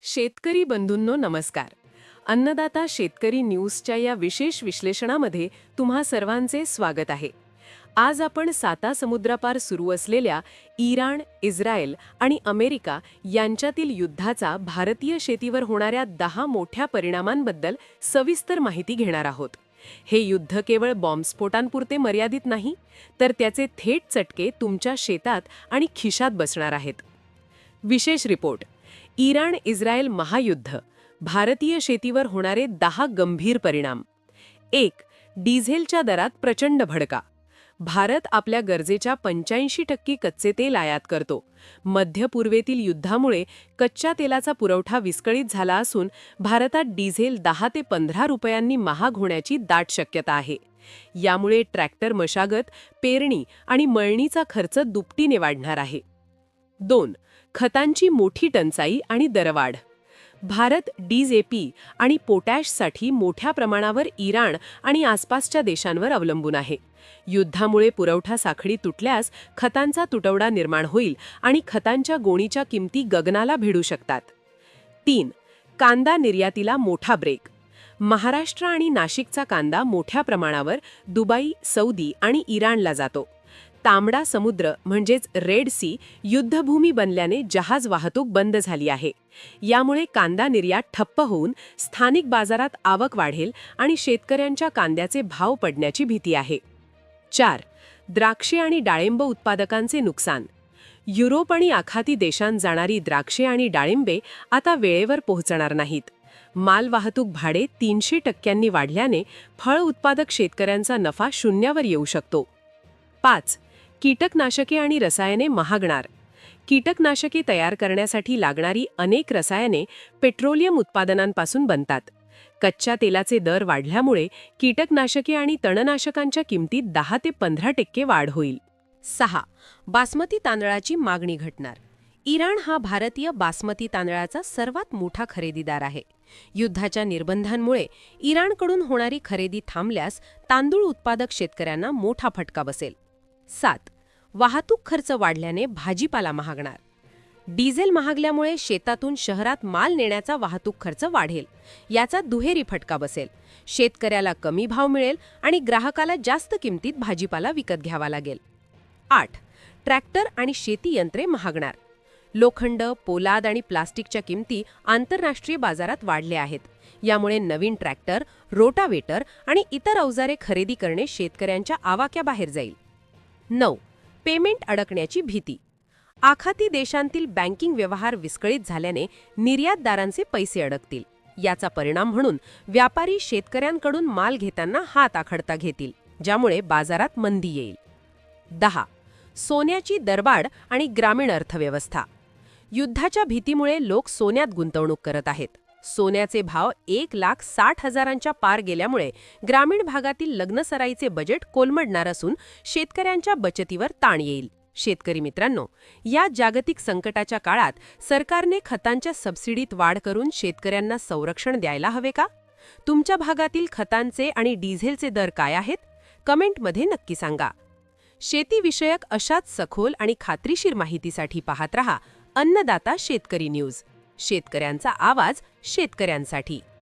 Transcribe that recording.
शेतकरी बंधूंनो नमस्कार. अन्नदाता शेतकरी न्यूजच्या या विशेष विश्लेषणामध्ये तुम्हा सर्वांचे स्वागत आहे. आज आपण साता समुद्रापार सुरू असलेल्या इराण, इस्रायल आणि अमेरिका यांच्यातील युद्धाचा भारतीय शेतीवर होणाऱ्या 10 मोठ्या परिणामांबद्दल सविस्तर माहिती घेणार आहोत. हे युद्ध केवळ बॉम्बस्फोटांपुरते मर्यादित नाही, तर त्याचे थेट चटके तुमच्या शेतात आणि खिशात बसणार आहेत. विशेष रिपोर्ट: इराण इस्रायल महायुद्ध, भारतीय शेतीवर होणारे 10 गंभीर परिणाम. 1. डिझेलच्या दरात प्रचंड भडका. भारत आपल्या गरजेच्या 85% कच्चे तेल आयात करतो. मध्य पूर्वेतील युद्धामुळे कच्च्या तेलाचा पुरवठा विस्कळीत झाला असून भारतात डिझेल 10 ते 15 रुपयांनी महाग होण्याची दाट शक्यता आहे. यामुळे ट्रॅक्टर मशागत, पेरणी आणि मळणीचा खर्च दुपटीने वाढणार आहे. 2. खतांची मोठी टंचाई आणि दरवाढ. भारत DAP आणि पोटॅशसाठी मोठ्या प्रमाणावर इराण आणि आसपासच्या देशांवर अवलंबून आहे. युद्धामुळे पुरवठा साखळी तुटल्यास खतांचा तुटवडा निर्माण होईल आणि खतांच्या गोणीच्या किमती गगनाला भिडू शकतात. 3. कांदा निर्यातीला मोठा ब्रेक. महाराष्ट्र आणि नाशिकचा कांदा मोठ्या प्रमाणावर दुबई, सौदी आणि इराणला जातो. तांबडा समुद्र म्हणजेच रेड सी युद्धभूमी बनल्याने जहाज वाहतूक बंद झाली आहे. यामुळे कांदा निर्यात ठप्प होऊन स्थानिक बाजारात आवक वाढेल आणि शेतकऱ्यांच्या कांद्याचे भाव पडण्याची भीती आहे. 4. द्राक्षे आणि डाळिंब उत्पादकांचे नुकसान. युरोप आणि आखाती देशांत जाणारी द्राक्षे आणि डाळिंबे आता वेळेवर पोहोचणार नाहीत. मालवाहतूक भाडे 300% वाढल्याने फळ उत्पादक शेतकऱ्यांचा नफा शून्यावर येऊ शकतो. 5. कीटकनाशके आणि रसायने महागणार. कीटकनाशके तयार करण्यासाठी लागणारी अनेक रसायने पेट्रोलियम उत्पादनांपासून बनतात. कच्च्या तेलाचे दर वाढल्यामुळे कीटकनाशके आणि तणनाशकांच्या किमतीत 10 ते 15% वाढ होईल. 6. बासमती तांदळाची मागणी घटणार. इराण हा भारतीय बासमती तांदळाचा सर्वात मोठा खरेदीदार आहे. युद्धाच्या निर्बंधांमुळे इराणकडून होणारी खरेदी थांबल्यास तांदूळ उत्पादक शेतकऱ्यांना मोठा फटका बसेल. 7. वाहतूक खर्च वाढल्याने भाजीपाला महागणार. डिझेल महागल्यामुळे शेतातून शहरात माल नेण्याचा वाहतूक खर्च वाढेल. याचा दुहेरी फटका बसेल. शेतकऱ्याला कमी भाव मिळेल आणि ग्राहकाला जास्त किमतीत भाजीपाला विकत घ्यावा लागेल. 8. ट्रॅक्टर आणि शेती यंत्रे महागणार. लोखंड, पोलाद आणि प्लास्टिकच्या किमती आंतरराष्ट्रीय बाजारात वाढल्या आहेत. यामुळे नवीन ट्रॅक्टर, रोटावेटर आणि इतर अवजारे खरेदी करणे शेतकऱ्यांच्या आवाक्याबाहेर जाईल. 9. पेमेंट अडकण्याची भीती. आखाती देशांतील बँकिंग व्यवहार विस्कळीत झाल्याने निर्यातदारांचे पैसे अडकतील. याचा परिणाम म्हणून व्यापारी शेतकऱ्यांकडून माल घेताना हात आखडता घेतील, ज्यामुळे बाजारात मंदी येईल. 10. सोन्याची दरवाढ आणि ग्रामीण अर्थव्यवस्था. युद्धाच्या भीतीमुळे लोक सोन्यात गुंतवणूक करत आहेत. सोन्याचे भाव 1,60,000 पार गेल्यामुळे ग्रामीण भागातील लग्नसराईचे बजेट कोलमडणार असून शेतकऱ्यांच्या बचतीवर ताण येईल. शेतकरी मित्रांनो, या जागतिक संकटाच्या काळात सरकारने खतांच्या सबसिडीत वाढ करून शेतकऱ्यांना संरक्षण द्यायला हवे का? तुमच्या भागातील खतांचे आणि डिझेलचे दर काय आहेत? कमेंटमध्ये नक्की सांगा. शेतीविषयक अशाच सखोल आणि खात्रीशीर माहितीसाठी पाहत रहा अन्नदाता शेतकरी न्यूज. शेतकऱ्यांचा आवाज शेतकऱ्यांसाठी.